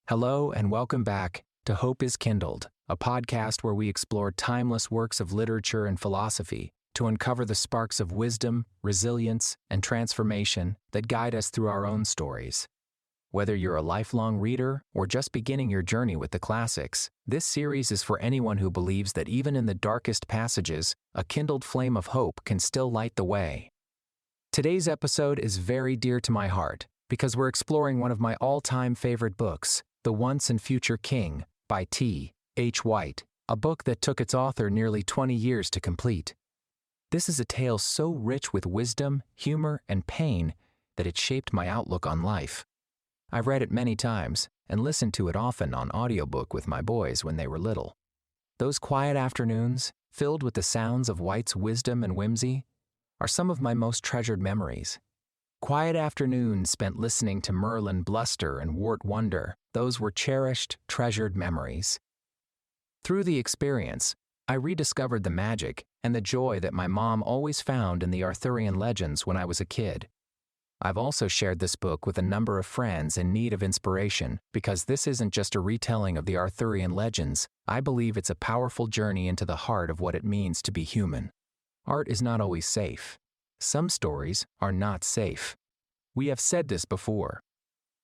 Hello and welcome back to Hope is Kindled, a podcast where we explore timeless works of literature and philosophy to uncover the sparks of wisdom, resilience, and transformation that guide us through our own stories. Whether you're a lifelong reader or just beginning your journey with the classics, this series is for anyone who believes that even in the darkest passages, a kindled flame of hope can still light the way. Today's episode is very dear to my heart because we're exploring one of my all-time favorite books, The Once and Future King by T.H. White, a book that took its author nearly 20 years to complete. This is a tale so rich with wisdom, humor, and pain that it shaped my outlook on life. I've read it many times and listened to it often on audiobook with my boys when they were little. Those quiet afternoons, filled with the sounds of White's wisdom and whimsy, are some of my most treasured memories. Quiet afternoons spent listening to Merlin bluster and Wart wonder, those were cherished, treasured memories. Through the experience, I rediscovered the magic and the joy that my mom always found in the Arthurian legends when I was a kid. I've also shared this book with a number of friends in need of inspiration because this isn't just a retelling of the Arthurian legends. I believe it's a powerful journey into the heart of what it means to be human. Art is not always safe. Some stories are not safe. We have said this before.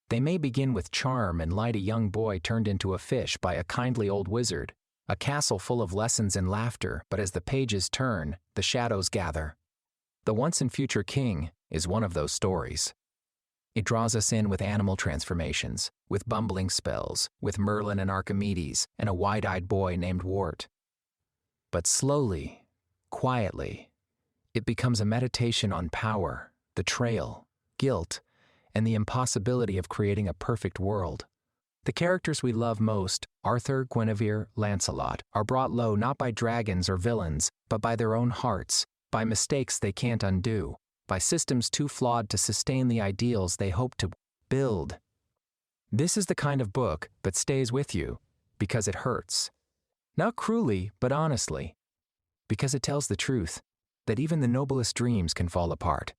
They may begin with charm and light a young boy turned into a fish by a kindly old wizard, a castle full of lessons and laughter, but as the pages turn, the shadows gather. The Once and Future King is one of those stories. It draws us in with animal transformations, with bumbling spells, with Merlin and Archimedes, and a wide-eyed boy named Wart. But slowly, quietly, it becomes a meditation on power, betrayal, guilt, and the impossibility of creating a perfect world. The characters we love most, Arthur, Guinevere, Lancelot, are brought low not by dragons or villains, but by their own hearts, by mistakes they can't undo, by systems too flawed to sustain the ideals they hope to build. This is the kind of book that stays with you because it hurts. Not cruelly, but honestly. Because it tells the truth, that even the noblest dreams can fall apart,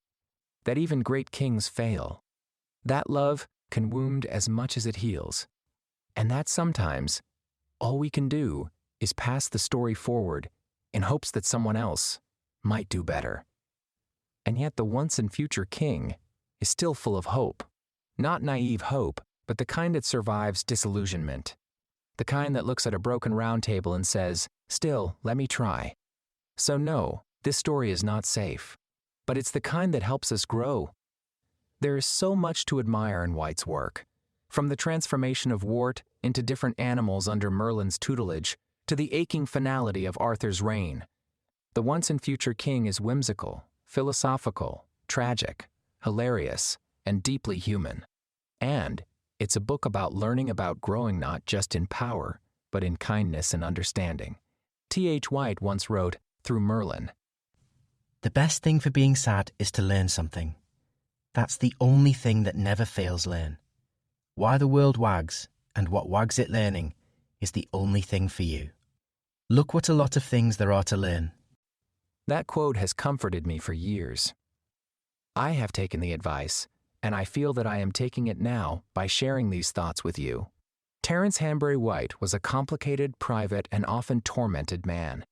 that even great kings fail, that love can wound as much as it heals, and that sometimes all we can do is pass the story forward in hopes that someone else might do better. And yet the Once and Future King is still full of hope, not naive hope, but the kind that survives disillusionment, the kind that looks at a broken round table and says, "Still, let me try." So no, this story is not safe, but it's the kind that helps us grow. There is so much to admire in White's work, from the transformation of Wart into different animals under Merlin's tutelage to the aching finality of Arthur's reign. The Once and Future King is whimsical, philosophical, tragic, hilarious, and deeply human. And it's a book about learning about growing not just in power, but in kindness and understanding. T.H. White once wrote, through Merlin, "The best thing for being sad is to learn something. That's the only thing that never fails learn. Why the world wags, and what wags it learning, is the only thing for you. Look what a lot of things there are to learn." That quote has comforted me for years. I have taken the advice, and I feel that I am taking it now by sharing these thoughts with you. Terence Hanbury White was a complicated, private, and often tormented man.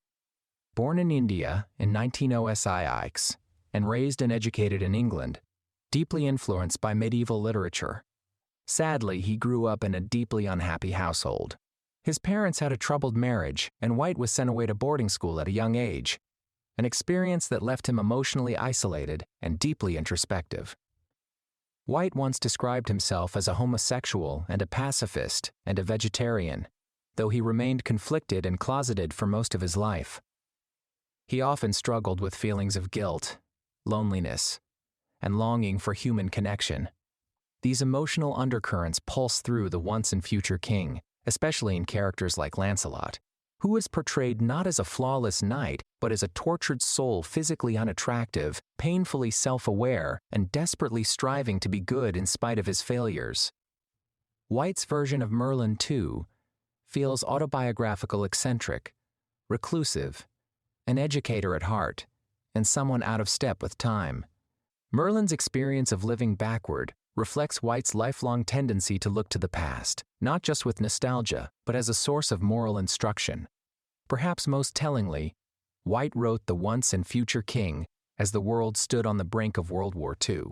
Born in India in 1906 and raised and educated in England, deeply influenced by medieval literature. Sadly, he grew up in a deeply unhappy household. His parents had a troubled marriage, and White was sent away to boarding school at a young age, an experience that left him emotionally isolated and deeply introspective. White once described himself as a homosexual and a pacifist and a vegetarian, though he remained conflicted and closeted for most of his life. He often struggled with feelings of guilt, loneliness, and longing for human connection. These emotional undercurrents pulse through the Once and Future King, especially in characters like Lancelot, who is portrayed not as a flawless knight, but as a tortured soul physically unattractive, painfully self-aware, and desperately striving to be good in spite of his failures. White's version of Merlin, too, feels autobiographical, eccentric, reclusive, an educator at heart, and someone out of step with time. Merlin's experience of living backward, reflects White's lifelong tendency to look to the past, not just with nostalgia, but as a source of moral instruction. Perhaps most tellingly, White wrote the once and future king as the world stood on the brink of World War II.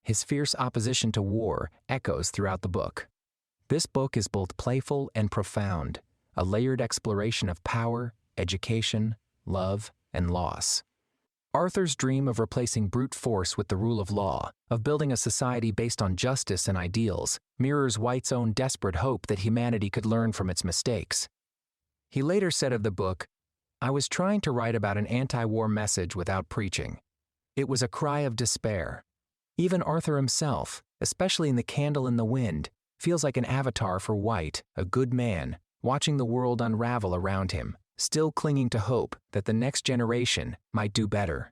His fierce opposition to war echoes throughout the book. This book is both playful and profound, a layered exploration of power, education, love, and loss. Arthur's dream of replacing brute force with the rule of law, of building a society based on justice and ideals, mirrors White's own desperate hope that humanity could learn from its mistakes. He later said of the book, "I was trying to write about an anti-war message without preaching. It was a cry of despair." Even Arthur himself, especially in The Candle in the Wind, feels like an avatar for White, a good man, watching the world unravel around him, still clinging to hope that the next generation might do better.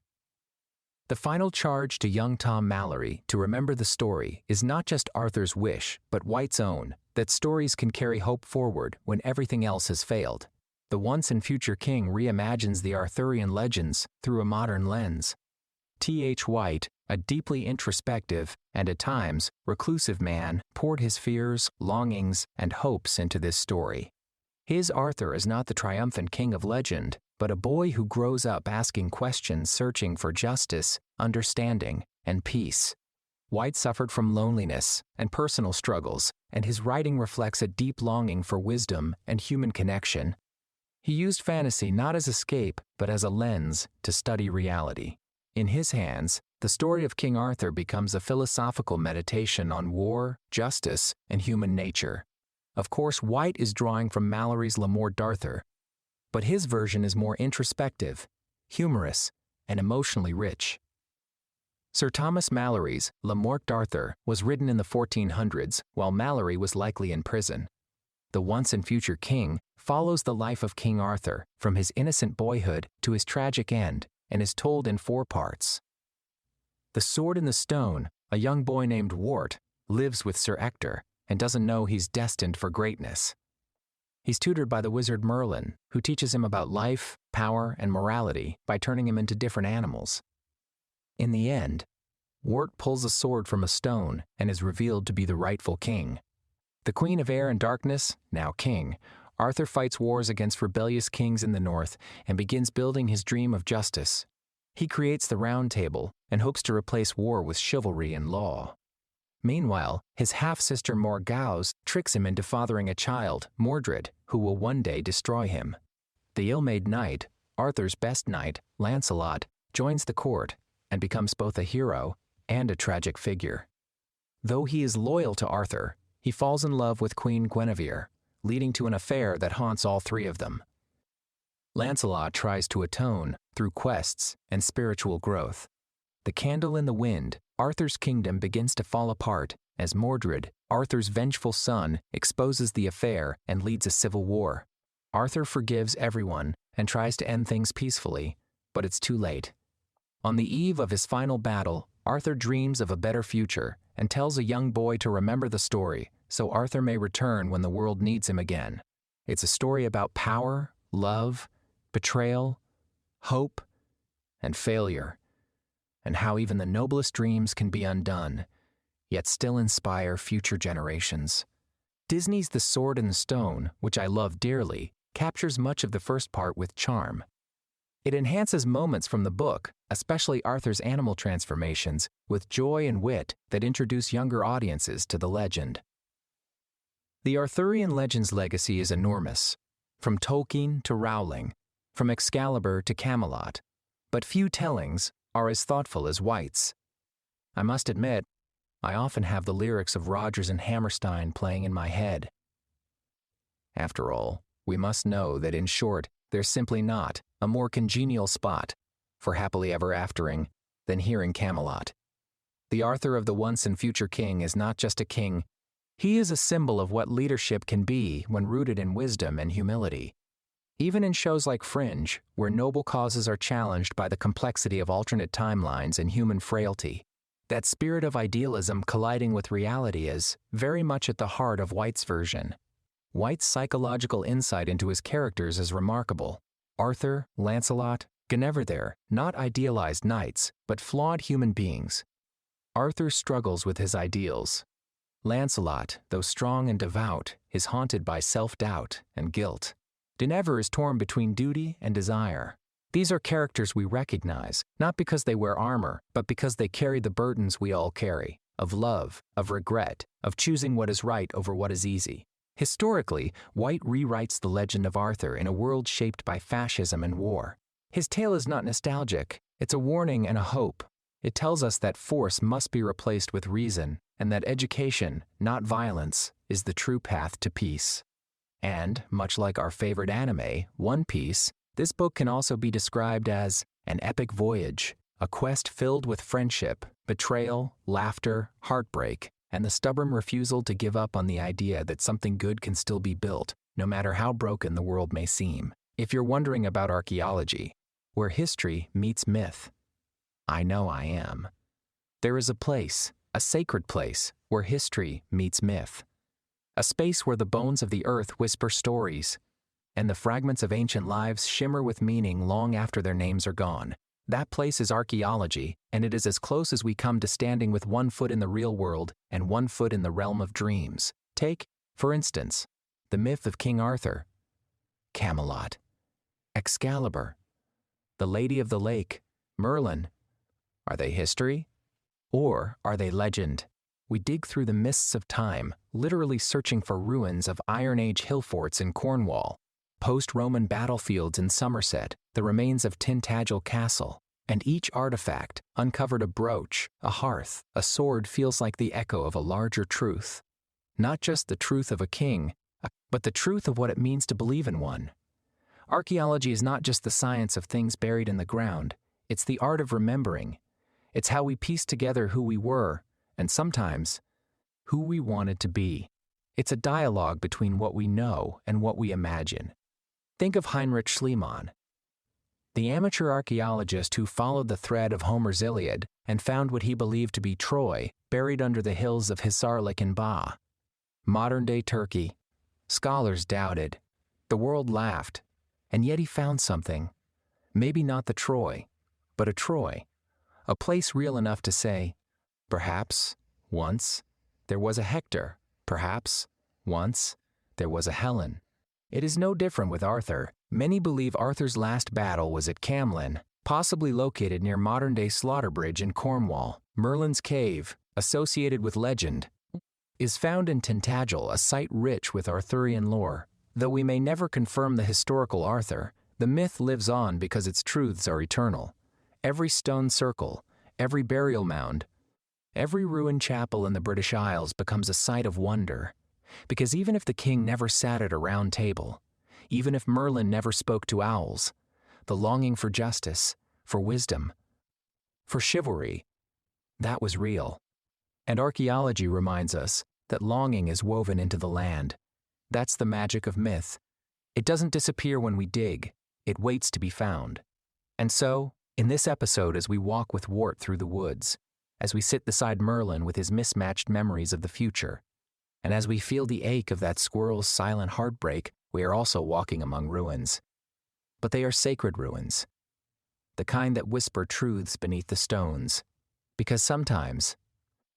The final charge to young Tom Mallory to remember the story is not just Arthur's wish, but White's own, that stories can carry hope forward when everything else has failed. The once and future king reimagines the Arthurian legends through a modern lens. T.H. White, a deeply introspective and at times reclusive man, poured his fears, longings, and hopes into this story. His Arthur is not the triumphant king of legend, but a boy who grows up asking questions, searching for justice, understanding, and peace. White suffered from loneliness and personal struggles, and his writing reflects a deep longing for wisdom and human connection. He used fantasy not as escape, but as a lens to study reality. In his hands, the story of King Arthur becomes a philosophical meditation on war, justice, and human nature. Of course, White is drawing from Mallory's Le Morte d'Arthur, but his version is more introspective, humorous, and emotionally rich. Sir Thomas Malory's Le Morte d'Arthur was written in the 1400s while Mallory was likely in prison. The once and future king follows the life of King Arthur from his innocent boyhood to his tragic end and is told in 4 parts. The Sword in the Stone, a young boy named Wart, lives with Sir Ector and doesn't know he's destined for greatness. He's tutored by the wizard Merlin, who teaches him about life, power, and morality by turning him into different animals. In the end, Wart pulls a sword from a stone and is revealed to be the rightful king. The Queen of Air and Darkness, now king, Arthur fights wars against rebellious kings in the north and begins building his dream of justice. He creates the Round Table and hopes to replace war with chivalry and law. Meanwhile, his half-sister Morgause tricks him into fathering a child, Mordred, who will one day destroy him. The ill-made knight, Arthur's best knight, Lancelot, joins the court and becomes both a hero and a tragic figure. Though he is loyal to Arthur, he falls in love with Queen Guinevere, leading to an affair that haunts all 3 of them. Lancelot tries to atone through quests and spiritual growth. The Candle in the Wind, Arthur's kingdom begins to fall apart as Mordred, Arthur's vengeful son, exposes the affair and leads a civil war. Arthur forgives everyone and tries to end things peacefully, but it's too late. On the eve of his final battle, Arthur dreams of a better future and tells a young boy to remember the story so Arthur may return when the world needs him again. It's a story about power, love, betrayal, hope, and failure, and how even the noblest dreams can be undone, yet still inspire future generations. Disney's The Sword in the Stone, which I love dearly, captures much of the first part with charm. It enhances moments from the book, especially Arthur's animal transformations, with joy and wit that introduce younger audiences to the legend. The Arthurian legend's legacy is enormous, from Tolkien to Rowling, from Excalibur to Camelot, but few tellings are as thoughtful as White's. I must admit, I often have the lyrics of Rodgers and Hammerstein playing in my head. After all, we must know that in short, there's simply not a more congenial spot for happily ever aftering than here in Camelot. The Arthur of the once and future king is not just a king, he is a symbol of what leadership can be when rooted in wisdom and humility. Even in shows like Fringe, where noble causes are challenged by the complexity of alternate timelines and human frailty, that spirit of idealism colliding with reality is very much at the heart of White's version. White's psychological insight into his characters is remarkable. Arthur, Lancelot, Guinevere, not idealized knights, but flawed human beings. Arthur struggles with his ideals. Lancelot, though strong and devout, is haunted by self-doubt and guilt. Guinevere is torn between duty and desire. These are characters we recognize, not because they wear armor, but because they carry the burdens we all carry, of love, of regret, of choosing what is right over what is easy. Historically, White rewrites the legend of Arthur in a world shaped by fascism and war. His tale is not nostalgic, it's a warning and a hope. It tells us that force must be replaced with reason, and that education, not violence, is the true path to peace. And, much like our favorite anime, One Piece, this book can also be described as an epic voyage, a quest filled with friendship, betrayal, laughter, heartbreak, and the stubborn refusal to give up on the idea that something good can still be built, no matter how broken the world may seem. If you're wondering about archaeology, where history meets myth, I know I am. There is a place, a sacred place, where history meets myth. A space where the bones of the earth whisper stories, and the fragments of ancient lives shimmer with meaning long after their names are gone. That place is archaeology, and it is as close as we come to standing with one foot in the real world and one foot in the realm of dreams. Take, for instance, the myth of King Arthur, Camelot, Excalibur, the Lady of the Lake, Merlin. Are they history? Or are they legend? We dig through the mists of time, literally searching for ruins of Iron Age hill forts in Cornwall, post-Roman battlefields in Somerset, the remains of Tintagel Castle, and each artifact, uncovered a brooch, a hearth, a sword feels like the echo of a larger truth. Not just the truth of a king, but the truth of what it means to believe in one. Archaeology is not just the science of things buried in the ground, it's the art of remembering. It's how we piece together who we were, and sometimes, who we wanted to be. It's a dialogue between what we know and what we imagine. Think of Heinrich Schliemann, the amateur archaeologist who followed the thread of Homer's Iliad and found what he believed to be Troy buried under the hills of Hisarlik and Ba. Modern-day Turkey. Scholars doubted. The world laughed. And yet he found something. Maybe not the Troy, but a Troy. A place real enough to say, perhaps, once, there was a Hector. Perhaps, once, there was a Helen. It is no different with Arthur. Many believe Arthur's last battle was at Camlin, possibly located near modern-day Slaughter in Cornwall. Merlin's cave, associated with legend, is found in Tintagel, a site rich with Arthurian lore. Though we may never confirm the historical Arthur, the myth lives on because its truths are eternal. Every stone circle, every burial mound, every ruined chapel in the British Isles becomes a site of wonder. Because even if the king never sat at a round table, even if Merlin never spoke to owls, the longing for justice, for wisdom, for chivalry, that was real. And archaeology reminds us that longing is woven into the land. That's the magic of myth. It doesn't disappear when we dig, it waits to be found. And so, in this episode, as we walk with Wart through the woods, as we sit beside Merlin with his mismatched memories of the future, and as we feel the ache of that squirrel's silent heartbreak, we are also walking among ruins. But they are sacred ruins, the kind that whisper truths beneath the stones. Because sometimes,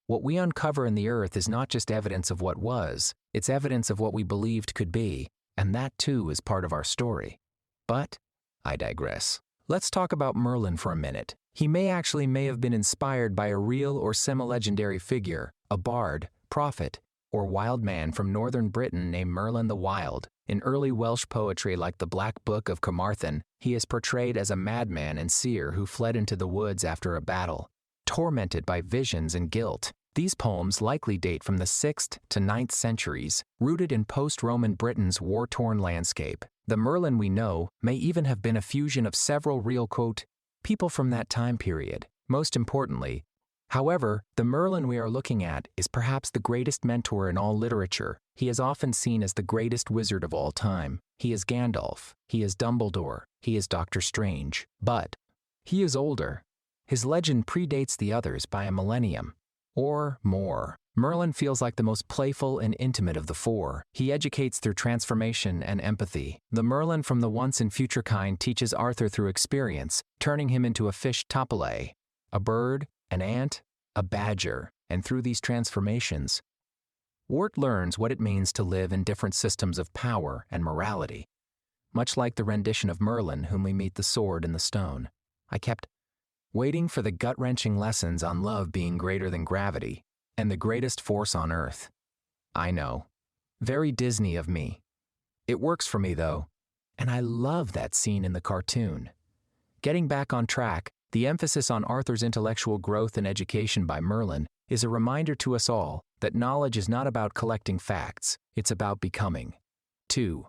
what we uncover in the earth is not just evidence of what was, it's evidence of what we believed could be, and that too is part of our story. But, I digress. Let's talk about Merlin for a minute. He may have been inspired by a real or semi-legendary figure, a bard, prophet, or wild man from northern Britain named Merlin the Wild. In early Welsh poetry like the Black Book of Carmarthen, he is portrayed as a madman and seer who fled into the woods after a battle, tormented by visions and guilt. These poems likely date from the 6th to 9th centuries, rooted in post-Roman Britain's war-torn landscape. The Merlin we know may even have been a fusion of several real, quote, people from that time period. Most importantly, however, the Merlin we are looking at is perhaps the greatest mentor in all literature. He is often seen as the greatest wizard of all time. He is Gandalf. He is Dumbledore. He is Doctor Strange. But he is older. His legend predates the others by a millennium or more. Merlin feels like the most playful and intimate of the four. He educates through transformation and empathy. The Merlin from the once and future kind teaches Arthur through experience, turning him into a fish topile, a bird, an ant, a badger, and through these transformations, Wart learns what it means to live in different systems of power and morality. Much like the rendition of Merlin, whom we meet the sword in the stone, I kept waiting for the gut-wrenching lessons on love being greater than gravity and the greatest force on earth. I know. Very Disney of me. It works for me, though, and I love that scene in the cartoon. Getting back on track, the emphasis on Arthur's intellectual growth and education by Merlin is a reminder to us all that knowledge is not about collecting facts, it's about becoming. 2.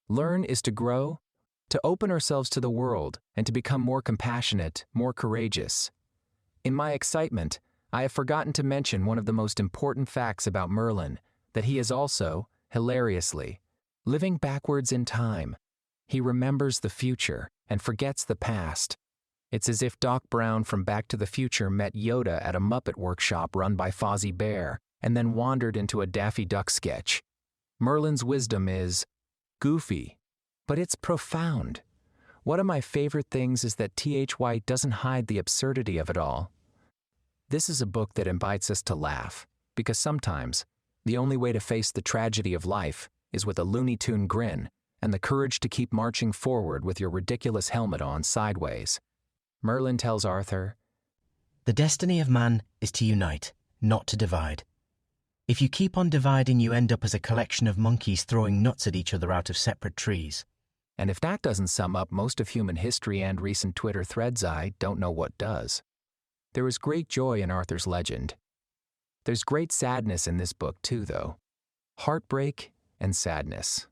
Learn is to grow, to open ourselves to the world, and to become more compassionate, more courageous. In my excitement, I have forgotten to mention one of the most important facts about Merlin, that he is also, hilariously, living backwards in time. He remembers the future and forgets the past. It's as if Doc Brown from Back to the Future met Yoda at a Muppet workshop run by Fozzie Bear and then wandered into a Daffy Duck sketch. Merlin's wisdom is goofy, but it's profound. One of my favorite things is that T.H. White doesn't hide the absurdity of it all. This is a book that invites us to laugh, because sometimes the only way to face the tragedy of life is with a Looney Tune grin and the courage to keep marching forward with your ridiculous helmet on sideways. Merlin tells Arthur, "The destiny of man is to unite, not to divide. If you keep on dividing, you end up as a collection of monkeys throwing nuts at each other out of separate trees." And if that doesn't sum up most of human history and recent Twitter threads, I don't know what does. There is great joy in Arthur's legend. There's great sadness in this book too, though. Heartbreak and sadness.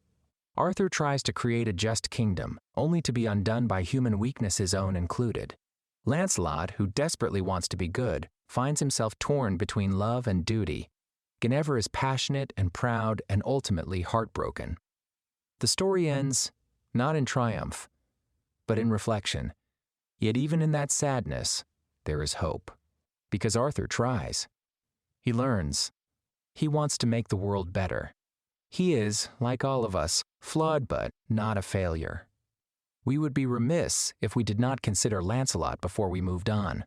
Arthur tries to create a just kingdom, only to be undone by human weakness, his own included. Lancelot, who desperately wants to be good, finds himself torn between love and duty. Guinevere is passionate and proud and ultimately heartbroken. The story ends, not in triumph, but in reflection. Yet even in that sadness, there is hope. Because Arthur tries. He learns. He wants to make the world better. He is, like all of us, flawed but not a failure. We would be remiss if we did not consider Lancelot before we moved on.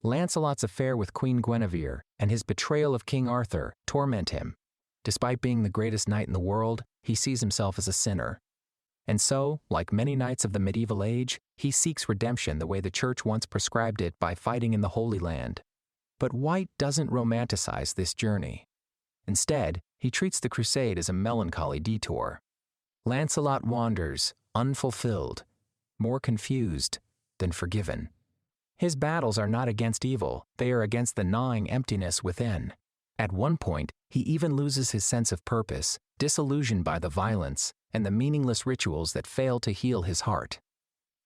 Lancelot's affair with Queen Guinevere and his betrayal of King Arthur torment him. Despite being the greatest knight in the world, he sees himself as a sinner. And so, like many knights of the medieval age, he seeks redemption the way the church once prescribed it by fighting in the Holy Land. But White doesn't romanticize this journey. Instead, he treats the crusade as a melancholy detour. Lancelot wanders, unfulfilled, more confused than forgiven. His battles are not against evil, they are against the gnawing emptiness within. At one point, he even loses his sense of purpose, disillusioned by the violence and the meaningless rituals that fail to heal his heart.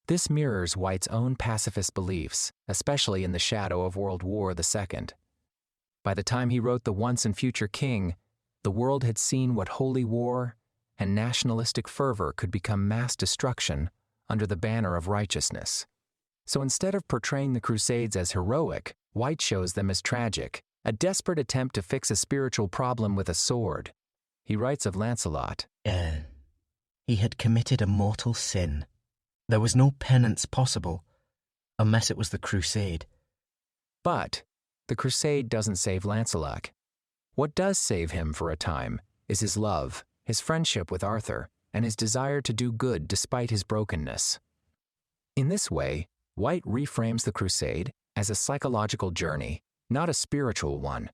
This mirrors White's own pacifist beliefs, especially in the shadow of World War II. By the time he wrote The Once and Future King, the world had seen what holy war and nationalistic fervor could become mass destruction under the banner of righteousness. So instead of portraying the Crusades as heroic, White shows them as tragic, a desperate attempt to fix a spiritual problem with a sword. He writes of Lancelot, He had committed a mortal sin. There was no penance possible, unless it was the crusade. But the crusade doesn't save Lancelot. What does save him for a time is his love, his friendship with Arthur, and his desire to do good despite his brokenness. In this way, White reframes the crusade as a psychological journey, not a spiritual one,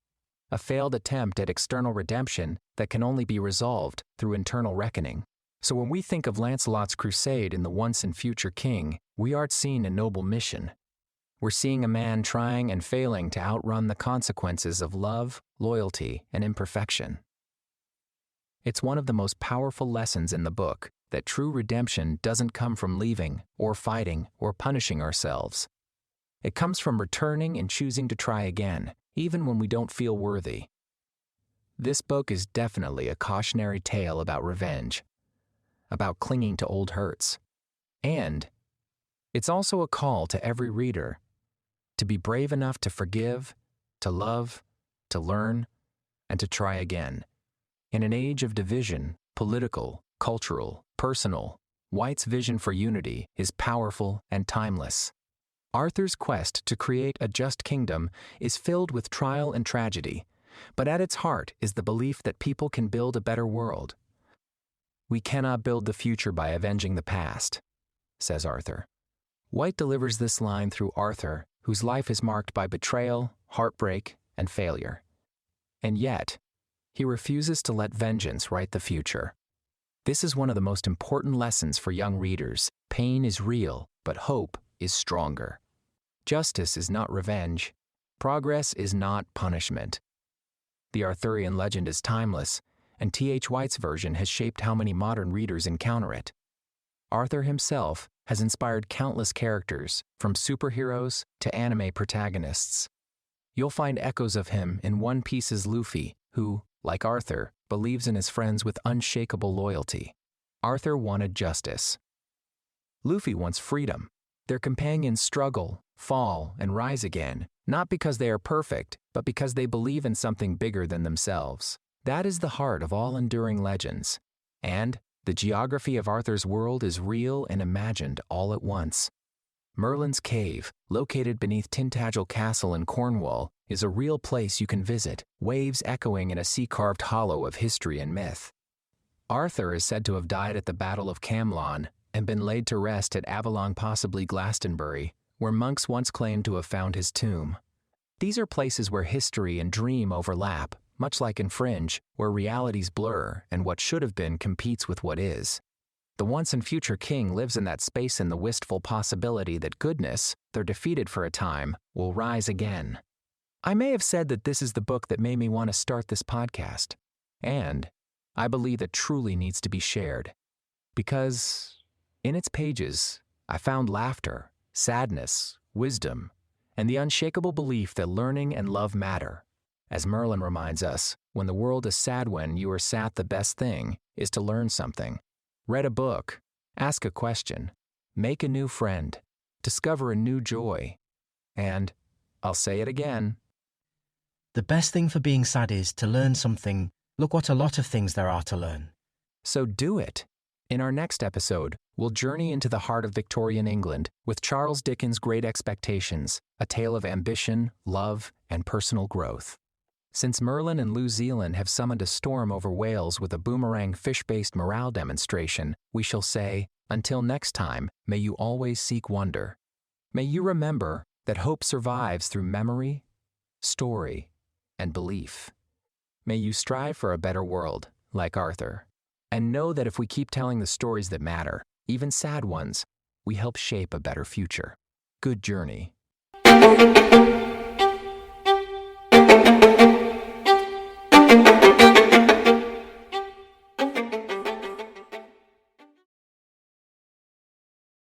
a failed attempt at external redemption that can only be resolved through internal reckoning. So when we think of Lancelot's crusade in The Once and Future King, we aren't seeing a noble mission. We're seeing a man trying and failing to outrun the consequences of love, loyalty, and imperfection. It's one of the most powerful lessons in the book that true redemption doesn't come from leaving, or fighting, or punishing ourselves. It comes from returning and choosing to try again, even when we don't feel worthy. This book is definitely a cautionary tale about revenge, about clinging to old hurts. And it's also a call to every reader to be brave enough to forgive, to love, to learn, and to try again. In an age of division, political, cultural, personal, White's vision for unity is powerful and timeless. Arthur's quest to create a just kingdom is filled with trial and tragedy, but at its heart is the belief that people can build a better world. "We cannot build the future by avenging the past," says Arthur. White delivers this line through Arthur, whose life is marked by betrayal, heartbreak, and failure. And yet, he refuses to let vengeance write the future. This is one of the most important lessons for young readers. Pain is real, but hope is stronger. Justice is not revenge. Progress is not punishment. The Arthurian legend is timeless, and T.H. White's version has shaped how many modern readers encounter it. Arthur himself has inspired countless characters, from superheroes to anime protagonists. You'll find echoes of him in One Piece's Luffy, who, like Arthur, believes in his friends with unshakable loyalty. Arthur wanted justice. Luffy wants freedom. Their companions struggle, fall, and rise again, not because they are perfect, but because they believe in something bigger than themselves. That is the heart of all enduring legends. And the geography of Arthur's world is real and imagined all at once. Merlin's Cave, located beneath Tintagel Castle in Cornwall, is a real place you can visit, waves echoing in a sea-carved hollow of history and myth. Arthur is said to have died at the Battle of Camelot and been laid to rest at Avalon, possibly Glastonbury, where monks once claimed to have found his tomb. These are places where history and dream overlap, much like in Fringe, where realities blur and what should have been competes with what is. The once and future king lives in that space in the wistful possibility that goodness, though defeated for a time, will rise again. I may have said that this is the book that made me want to start this podcast, and I believe it truly needs to be shared, because in its pages, I found laughter, sadness, wisdom, and the unshakable belief that learning and love matter. As Merlin reminds us, when the world is sad, when you are sad, the best thing is to learn something. Read a book, ask a question, make a new friend, discover a new joy, and, I'll say it again, The best thing for being sad is to learn something. Look what a lot of things there are to learn. So do it. In our next episode, we'll journey into the heart of Victorian England with Charles Dickens' Great Expectations, a tale of ambition, love, and personal growth. Since Merlin and New Zealand have summoned a storm over Wales with a boomerang fish-based morale demonstration, we shall say, until next time, may you always seek wonder. May you remember that hope survives through memory, story, and belief. May you strive for a better world, like Arthur, and know that if we keep telling the stories that matter, even sad ones, we help shape a better future. Good journey.